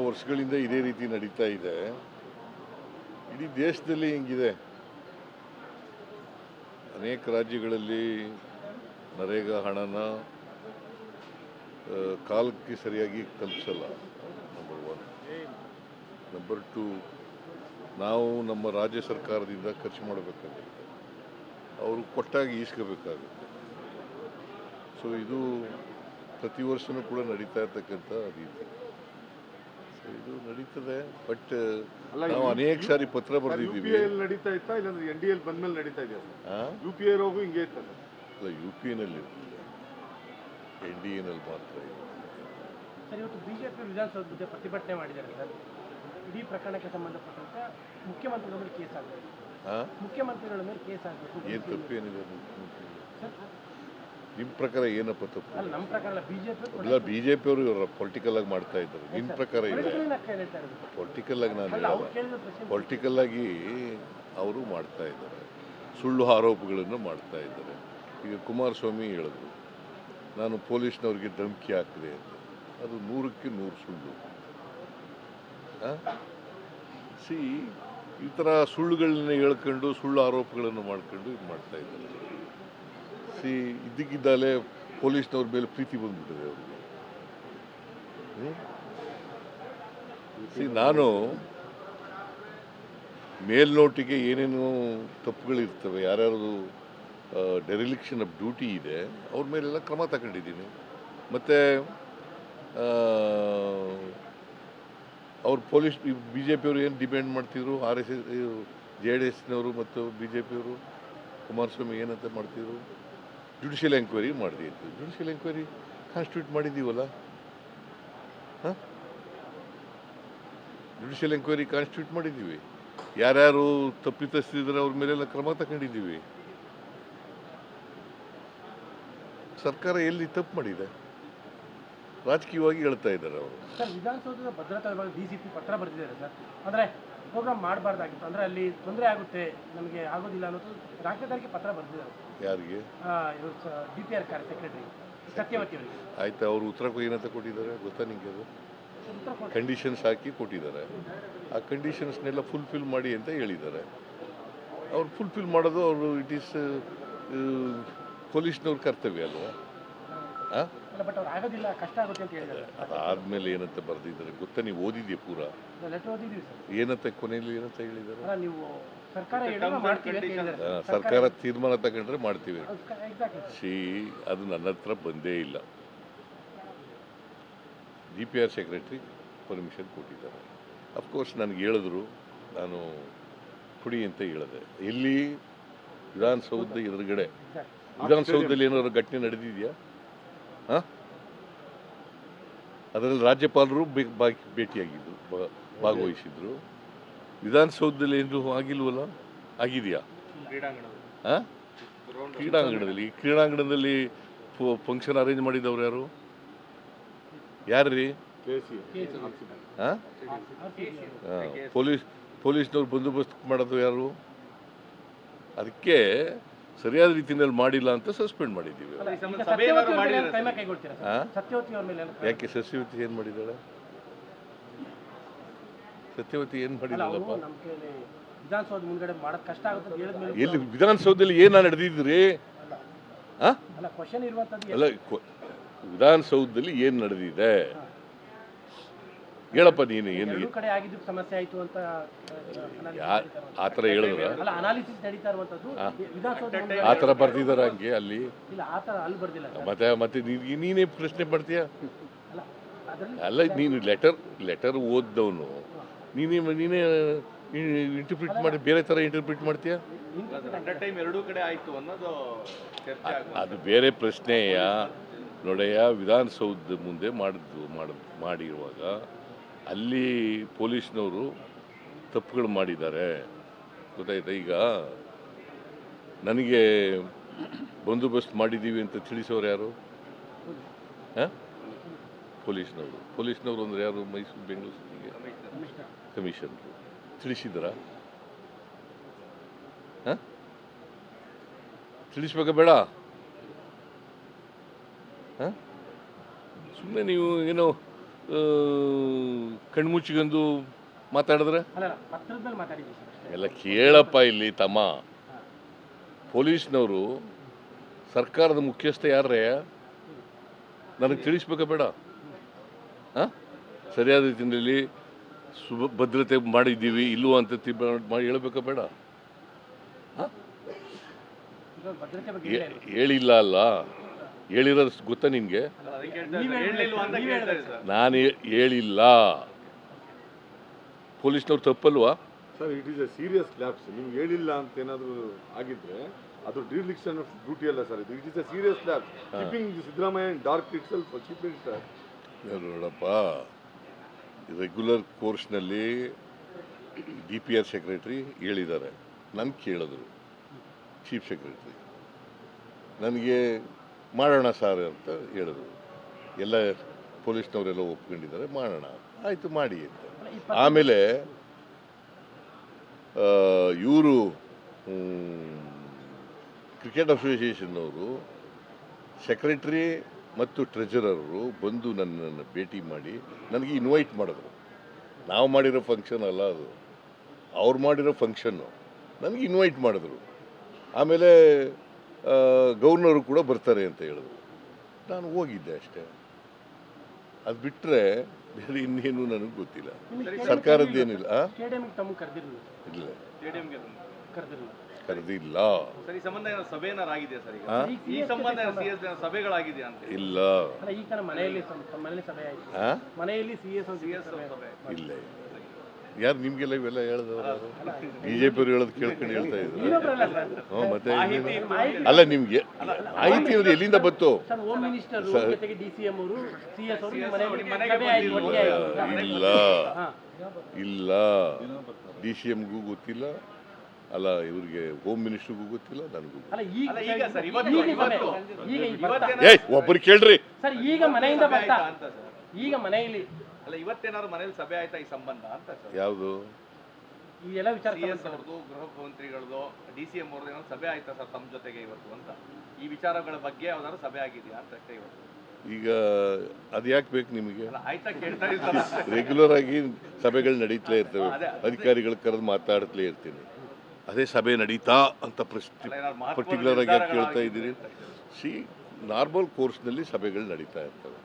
ವರ್ಷಗಳಿಂದ ಇದೇ ರೀತಿ ನಡೀತಾ ಇದೆ. ಇಡೀ ದೇಶದಲ್ಲಿ ಹಿಂಗಿದೆ. ಅನೇಕ ರಾಜ್ಯಗಳಲ್ಲಿ ನರೇಗಾ ಹಣನ ಕಾಲಕ್ಕೆ ಸರಿಯಾಗಿ ತಲುಪಿಸಲ್ಲ. ನಂಬರ್ 1. ನಂಬರ್ 2, ನಾವು ನಮ್ಮ ರಾಜ್ಯ ಸರ್ಕಾರದಿಂದ ಖರ್ಚು ಮಾಡಬೇಕಾಗುತ್ತೆ, ಅವರು ಕೊಟ್ಟಾಗಿ ಈಸ್ಕೋಬೇಕಾಗುತ್ತೆ. ಸೊ ಇದು ಪ್ರತಿ ವರ್ಷವೂ ಕೂಡ ನಡೀತಾ ಇರ್ತಕ್ಕಂಥ ರೀತಿ. ಸೊ ಇದು ನಡೀತದೆ. ಬಟ್ ನಾವು ಅನೇಕ ಸಾರಿ ಪತ್ರ ಬರೆದಿದ್ದೀವಿ. ನಡೀತಾ ಇತ್ತಾ ಇಲ್ಲಾಂದ್ರೆ NDA ಬಂದ್ಮೇಲೆ ನಡೀತಾ ಇದೆಯಾ? UPA ರೋಗು ಹಿಂಗೆ ಇರ್ತದೆ. ಅಲ್ಲ, UPA-ನಲ್ಲಿ ಇರ್ತದೆ, NDA-ನಲ್ಲಿ ಮಾತ್ರ ಇದೆ. ಸರ್, ಇವತ್ತು ಬಿಜೆಪಿ ವಿಧಾನಸೌಧದ ಪ್ರತಿಭಟನೆ ಮಾಡಿದ್ದಾರೆ ಸರ್. ಇಡೀ ಪ್ರಕರಣಕ್ಕೆ ಸಂಬಂಧಪಟ್ಟಂತೆ ಮುಖ್ಯಮಂತ್ರಿಗಳ ಮೇಲೆ ಕೇಸ್ ಆಗಬೇಕು. ಮುಖ್ಯಮಂತ್ರಿಗಳ ಮೇಲೆ ಕೇಸ್ ಆಗಬೇಕು. ಏನು ತಪ್ಪೇನಿದೆ ನಿಮ್ಮ ಪ್ರಕಾರ? ಏನಪ್ಪ ತಪ್ಪು? ಅಲ್ಲ, ನಮ್ಮ ಪ್ರಕಾರ ಬಿಜೆಪಿ ಇಲ್ಲ, BJP ಅವರು ಇವರ ಪೊಲಿಟಿಕಲ್ ಆಗಿ ಮಾಡ್ತಾ ಇದ್ದಾರೆ. ನಿಮ್ಮ ಪ್ರಕಾರ ಇದೆ? ಪೊಲಿಟಿಕಲ್ ಆಗಿ ನಾನು ಪೊಲಿಟಿಕಲ್ ಆಗಿ ಅವರು ಮಾಡ್ತಾ ಇದ್ದಾರೆ, ಸುಳ್ಳು ಆರೋಪಗಳನ್ನು ಮಾಡ್ತಾ ಇದ್ದಾರೆ. ಈಗ ಕುಮಾರಸ್ವಾಮಿ ಹೇಳಿದ್ರು, ನಾನು ಪೊಲೀಸ್ನವ್ರಿಗೆ ಧಮಕಿ ಹಾಕಿದೆ ಅಂತ. ಅದು 100ಕ್ಕೆ 100 ಸುಳ್ಳು. ಈ ಥರ ಸುಳ್ಳುಗಳನ್ನ ಹೇಳ್ಕೊಂಡು ಸುಳ್ಳು ಆರೋಪಗಳನ್ನು ಮಾಡ್ಕೊಂಡು ಇದು ಮಾಡ್ತಾ ಇದ್ದಾರೆ. ಇದ್ದಕ್ಕಿದ್ದಾಲೆ ಪೊಲೀಸ್ನವ್ರ ಮೇಲೆ ಪ್ರೀತಿ ಬಂದ್ಬಿಟ್ಟಿದೆ ಅವ್ರಿಗೆ. ನಾನು ಮೇಲ್ನೋಟಿಗೆ ಏನೇನು ತಪ್ಪುಗಳಿರ್ತವೆ, ಯಾರ್ಯಾರು ಡೆರಿಲಿಕ್ಷನ್ ಆಫ್ ಡ್ಯೂಟಿ ಇದೆ ಅವ್ರ ಮೇಲೆಲ್ಲ ಕ್ರಮ ತಗೊಂಡಿದ್ದೀನಿ. ಮತ್ತು ಅವ್ರು ಪೊಲೀಸ್ BJP ಅವರು ಏನು ಡಿಮ್ಯಾಂಡ್ ಮಾಡ್ತಿದ್ರು, RSS JDS-ನವರು ಮತ್ತು BJP ಅವರು ಕುಮಾರಸ್ವಾಮಿ ಏನಂತ ಮಾಡ್ತಿದ್ರು, ಜುಡಿಷಿಯಲ್ ಎಂಕ್ವೈರಿ ಮಾಡಿದ್ದೀವಿ. ಜುಡಿಷಿಯಲ್ ಎಂಕ್ವೈರಿ ಕಾನ್ಸ್ಟಿಟ್ಯೂಟ್ ಮಾಡಿದ್ದೀವಲ್ಲ. ಜುಡಿಷಿಯಲ್ ಎಂಕ್ವೈರಿ ಕಾನ್ಸ್ಟಿಟ್ಯೂಟ್ ಮಾಡಿದ್ದೀವಿ. ಯಾರ್ಯಾರು ತಪ್ಪಿತಸ್ಥರಿದ್ದಾರೆ ಅವ್ರ ಮೇಲೆಲ್ಲ ಕ್ರಮ ತಗೊಂಡಿದ್ದೀವಿ. ಸರ್ಕಾರ ಎಲ್ಲಿ ತಪ್ಪು ಮಾಡಿದೆ? ರಾಜಕೀಯವಾಗಿ ಹೇಳ್ತಾ ಇದ್ದಾರೆ ಅವರು. ಸರ್, ವಿಧಾನಸೌಧದ ಭದ್ರತಾ ವಿಭಾಗ DCP ಪತ್ರ ಬರೆದಿದ್ದಾರೆ ಸರ್. ಅಂದರೆ ಪ್ರೋಗ್ರಾಮ್ ಮಾಡಬಾರ್ದಾಗಿತ್ತು, ಅಂದರೆ ಅಲ್ಲಿ ತೊಂದರೆ ಆಗುತ್ತೆ, ನಮಗೆ ಆಗೋದಿಲ್ಲ ಅನ್ನೋದು ರಾಜ್ಯದಾರಿಗೆ ಪತ್ರ ಬರೆದಿದ್ದಾರೆ. ಯಾರಿಗೆ? DPR ಸೆಕ್ರೆಟರಿ ಸತ್ಯವತಿ ಅವರಿಗೆ. ಆಯ್ತು, ಅವರು ಉತ್ತರ ಏನಂತ ಕೊಟ್ಟಿದ್ದಾರೆ ಗೊತ್ತಾ ನಿಮಗೆ? ಅದು ಕಂಡೀಷನ್ಸ್ ಹಾಕಿ ಕೊಟ್ಟಿದ್ದಾರೆ. ಆ ಕಂಡೀಷನ್ಸ್ನೆಲ್ಲ ಫುಲ್ಫಿಲ್ ಮಾಡಿ ಅಂತ ಹೇಳಿದ್ದಾರೆ. ಅವ್ರು ಫುಲ್ಫಿಲ್ ಮಾಡೋದು ಅವರು ಇಟ್ ಈಸ್ ಪೊಲೀಸ್ನವ್ರ ಕರ್ತವ್ಯ ಅಲ್ವಾ? ಬಟ್ ಅವ್ರು ಆಗೋದಿಲ್ಲ, ಕಷ್ಟ ಆಗುತ್ತೆ ಅಂತ ಹೇಳಿದ್ದಾರೆ. ಅದಾದ್ಮೇಲೆ ಏನಂತ ಬರೆದಿದ್ದಾರೆ ಗೊತ್ತಾ? ನೀವು ಓದಿದ್ಯಾ ಪೂರ? ಲೆಟರ್ ಓದಿದ್ದೀವಿ ಸರ್. ಏನಂತ ಕೊನೆಯಲ್ಲಿ ಏನಂತ ಹೇಳಿದ್ದಾರೆ? ನೀವು ಸರ್ಕಾರ ತೀರ್ಮಾನ ತಗೊಂಡ್ರೆ ಮಾಡ್ತೀವಿ. ಅದು ನನ್ನ ಹತ್ರ ಬಂದೇ ಇಲ್ಲ. DPR ಸೆಕ್ರೆಟರಿ ಪರ್ಮಿಷನ್ ಕೊಟ್ಟಿದ್ದಾರೆ. ಅಫ್ಕೋರ್ಸ್ ನನಗೆ ಹೇಳಿದ್ರು, ನಾನು ಕೊಡಿ ಅಂತ ಹೇಳಿದೆ. ಎಲ್ಲಿ? ವಿಧಾನಸೌಧದ ಎದುರುಗಡೆ. ವಿಧಾನಸೌಧದಲ್ಲಿ ಏನಾದ್ರು ಘಟನೆ ನಡೆದಿದೆಯಾ? ಅದರಲ್ಲಿ ರಾಜ್ಯಪಾಲರು ಭೇಟಿಯಾಗಿದ್ದು, ಭಾಗವಹಿಸಿದ್ರು. ವಿಧಾನಸೌಧದಲ್ಲಿ ಏನು ಆಗಿಲ್ವಲ್ಲ? ಆಗಿದೆಯಾ? ಕ್ರೀಡಾಂಗಣದಲ್ಲಿ ಫಂಕ್ಷನ್ ಅರೇಂಜ್ ಮಾಡಿದವ್ರು ಯಾರು? ಯಾರ್ರೀ? ಪೊಲೀಸ್ನವ್ರು ಬಂದೋಬಸ್ತ್ ಮಾಡೋದು ಯಾರು? ಅದಕ್ಕೆ ಸರಿಯಾದ ರೀತಿಯಲ್ಲಿ ಮಾಡಿಲ್ಲ ಅಂತ ಸಸ್ಪೆಂಡ್ ಮಾಡಿದ್ದೀವಿ. ಯಾಕೆ? ಸತ್ಯವತಿ ಏನು ಮಾಡಿದ್ದಾಳೆ? ಸತ್ಯವತಿ ಏನು ಮಾಡಿದಾಳಪ್ಪ? ಎಲ್ಲಿ? ವಿಧಾನಸೌಧದಲ್ಲಿ ಏನು ನಡೆದಿದ್ರಿ? ಅಲ್ಲ, ವಿಧಾನಸೌಧದಲ್ಲಿ ಏನು ನಡೆದಿದೆ ಹೇಳಪ್ಪ ನೀನು. ಏನು ಆ ಥರ ಹೇಳಿದ್ರ? ಆ ಥರ ಬರ್ದಿದಾರ ಹಂಗೆ ಅಲ್ಲಿ? ಮತ್ತೆ ನೀನೇ ಪ್ರಶ್ನೆ ಮಾಡ್ತೀಯ? ಅಲ್ಲ, ನೀನು ಲೆಟರ್ ಓದ್ದವನು, ನೀನೇ ಇಂಟರ್ಪ್ರಿಟ್ ಮಾಡಿ ಬೇರೆ ಥರ ಇಂಟರ್ಪ್ರಿಟ್ ಮಾಡ್ತೀಯ? ಅದು ಬೇರೆ ಪ್ರಶ್ನೆಯ. ನೋಡಯ್ಯ, ವಿಧಾನಸೌಧದ ಮುಂದೆ ಮಾಡಿರುವಾಗ ಅಲ್ಲಿ ಪೊಲೀಸ್ನವರು ತಪ್ಪುಗಳು ಮಾಡಿದ್ದಾರೆ, ಗೊತ್ತಾಯ್ತಾ? ಈಗ ನನಗೆ ಬಂದೋಬಸ್ತ್ ಮಾಡಿದ್ದೀವಿ ಅಂತ ತಿಳಿಸೋರು ಯಾರು? ಪೊಲೀಸ್ನವರು ಅಂದರೆ ಯಾರು? ಮೈಸೂರು ಬೆಂಗಳೂರು ಸಿಟಿಗೆ ಕಮಿಷನರು ತಿಳಿಸಿದ್ರ? ತಿಳಿಸ್ಬೇಕಾ ಬೇಡ? ಸುಮ್ಮನೆ ನೀವು ಏನೋ ಕಣ್ಮುಚ್ಚಿಕೊಂಡು ಮಾತಾಡಿದ್ರೆ ಅಲ್ಲ ಪತ್ರದ ಮೇಲೆ ಮಾತಾಡಿದ್ದೀವಿ ಸರ್ ಅಷ್ಟೇ. ಎಲ್ಲ ಕೇಳಪ್ಪ ಇಲ್ಲಿ ತಮ್ಮ. ಪೊಲೀಸ್ನವರು ಸರ್ಕಾರದ ಮುಖ್ಯಸ್ಥ ಯಾರೇ ನನಗೆ ತಿಳಿಸ್ಬೇಕಾ ಬೇಡ? ಹಾಂ, ಸರಿಯಾದ ರೀತಿಯಲ್ಲಿ ಭದ್ರತೆ ಮಾಡಿದ್ದೀವಿ ಇಲ್ಲವೋ ಅಂತ ಹೇಳ್ಬೇಕಾ ಬೇಡ? ಈಗ ಭದ್ರತೆ ಬಗ್ಗೆ ಹೇಳಿಲ್ಲ ಅಲ್ಲ, ಹೇಳಿರೋದು ಗೊತ್ತಾ ನಿನಗೆ? ನಾನು ಹೇಳಿಲ್ಲ. ಪೊಲೀಸ್ನವ್ರು ತಪ್ಪಲ್ವಾ? Sir it is a serious lapse. ನಿಮ್ಗೆ ಹೇಳಿಲ್ಲ ಅಂತ ಏನಾದರೂ ಆಗಿದ್ರೆ ಅದು ಡಿಲಿಕ್ಷನ್ ಆಫ್ ಡ್ಯೂಟಿ ಅಲ್ಲ ಸರ್, ಇದು it is a serious lapse. Keeping Siddaramaiah dark itself keeping sir. ನೋಡಪ್ಪ, ರೆಗ್ಯುಲರ್ ಕೋರ್ಸ್ನಲ್ಲಿ DPR ಸೆಕ್ರೆಟ್ರಿ ಹೇಳಿದ್ದಾರೆ, ನಾನು ಕೇಳಿದ್ರು ಚೀಫ್ ಸೆಕ್ರೆಟ್ರಿ, ನನಗೆ ಮಾಡೋಣ ಸರ್ ಅಂತ ಹೇಳಿದ್ರು. ಎಲ್ಲ ಪೊಲೀಸ್ನವರೆಲ್ಲ ಒಪ್ಕೊಂಡಿದ್ದಾರೆ, ಮಾಡೋಣ ಆಯಿತು ಮಾಡಿ ಅಂತ. ಆಮೇಲೆ ಇವರು ಕ್ರಿಕೆಟ್ ಅಸೋಸಿಯೇಷನ್ನವರು ಸೆಕ್ರೆಟ್ರಿ ಮತ್ತು ಟ್ರೆಜರರು ಬಂದು ನನ್ನನ್ನು ಭೇಟಿ ಮಾಡಿ ನನಗೆ ಇನ್ವೈಟ್ ಮಾಡಿದ್ರು. ನಾವು ಮಾಡಿರೋ ಫಂಕ್ಷನ್ ಅಲ್ಲ ಅದು, ಅವ್ರು ಮಾಡಿರೋ ಫಂಕ್ಷನ್ನು. ನನಗೆ ಇನ್ವೈಟ್ ಮಾಡಿದ್ರು. ಆಮೇಲೆ ಗವರ್ನರು ಕೂಡ ಬರ್ತಾರೆ ಅಂತ ಹೇಳಿದ್ರು. ನಾನು ಹೋಗಿದ್ದೆ ಅಷ್ಟೇ. ಅದು ಬಿಟ್ಟರೆ ಬೇರೆ ಇನ್ನೇನು ನನಗೆ ಗೊತ್ತಿಲ್ಲ. ಸರ್ಕಾರದ್ದೇನಿಲ್ಲ. ಸ್ಟೇಡಿಯಂಗೆ ತಮ್ಮ ಕರೆದಿರಲಿಲ್ಲ ಇಲ್ಲ, ಕರೆದಿರಲಿಲ್ಲ ಕರೆದಿಲ್ಲ. ಸರಿ, ಸಂಬಂಧ ಏನೋ ಸಭೆ ಏನಾರು ಆಗಿದೆಯಾ ಸರ್? ಈಗ ಈ ಸಂಬಂಧ CS ಸಭೆಗಳಾಗಿದೆಯಾ ಅಂತ? ಇಲ್ಲ. ಅಲ್ಲ ಈ ತರ ಮನೆಯಲ್ಲಿ ಮನೆಯಲ್ಲಿ ಸಭೆ ಆಯ್ತು, ಮನೆಯಲ್ಲಿ CS ಸಭೆ ಇಲ್ಲ. ಯಾರು ನಿಮಗೆಲ್ಲ ಇವೆಲ್ಲ ಹೇಳಿದವರು? BJP ಅವ್ರು ಹೇಳೋದು ಕೇಳ್ಕೊಂಡು ಹೇಳ್ತಾ ಇದ್ರು. ಹ್ಞೂ, ಮತ್ತೆ ಅಲ್ಲ, ನಿಮ್ಗೆ ಮಾಹಿತಿ ಅವ್ರು ಎಲ್ಲಿಂದ ಬಂತು? ಸರ್ ಹೋಮ್ ಮಿನಿಸ್ಟರ್ ಜೊತೆಗೆ DCM ಅವರು CS ಅವರು ಮನೆಯಲ್ಲಿ ಸಭೆ ಆಯ್ತು, ಒಟ್ಟಿಗೆ ಆಯ್ತು. ಇಲ್ಲ ಇಲ್ಲ, DCMಗೂ ಗೊತ್ತಿಲ್ಲ, ಅಲ್ಲ ಇವ್ರಿಗೆ ಹೋಮ್ ಮಿನಿಸ್ಟರ್ಗೂ ಗೊತ್ತಿಲ್ಲ, ನನಗೂ ಅಲ್ಲ ಈಗ ಸರ್ ಒಬ್ಬರು ಕೇಳ್ರಿ ಸರ್ ಈಗ ಮನೆಯಿಂದ ಬರ್ತಾ ಈಗ ಮನೆಯಲ್ಲಿ ಅಲ್ಲ, ಇವತ್ತೇನಾದ್ರು ಮನೇಲಿ ಸಭೆ ಆಯ್ತಾ ಈ ಸಂಬಂಧ ಅಂತ ಸರ್? ಯಾವುದು? ಈ ಎಲ್ಲ ವಿಚಾರ CS ಅವ್ರದ್ದು, ಗೃಹ ಮಂತ್ರಿಗಳದ್ದು, DCM ಅವ್ರದ್ದು ಏನಾದ್ರು ಸಭೆ ಆಯ್ತಾ ಸರ್ ತಮ್ಮ ಜೊತೆಗೆ ಇವತ್ತು ಅಂತ? ಈ ವಿಚಾರಗಳ ಬಗ್ಗೆ ಯಾವ್ದಾದ್ರು ಸಭೆ ಆಗಿದೆಯಾ ಅಂತ ಅಷ್ಟೇ ಇವತ್ತು. ಈಗ ಅದು ಯಾಕೆ ಬೇಕು ನಿಮಗೆ? ಆಯ್ತಾ ಕೇಳ್ತಾ ಇದ್ದಾರೆ. ರೆಗ್ಯುಲರ್ ಆಗಿ ಸಭೆಗಳು ನಡೀತಲೇ ಇರ್ತವೆ, ಅಧಿಕಾರಿಗಳ ಕರೆದು ಮಾತಾಡ್ತಲೇ ಇರ್ತೀನಿ. ಅದೇ ಸಭೆ ನಡೀತಾ ಅಂತ ಪರ್ಟಿಕ್ಯುಲರ್ ಆಗಿ ಯಾಕೆ ಕೇಳ್ತಾ ಇದ್ದೀರಿ? ನಾರ್ಮಲ್ ಕೋರ್ಸ್ನಲ್ಲಿ ಸಭೆಗಳು ನಡೀತಾ ಇರ್ತವೆ.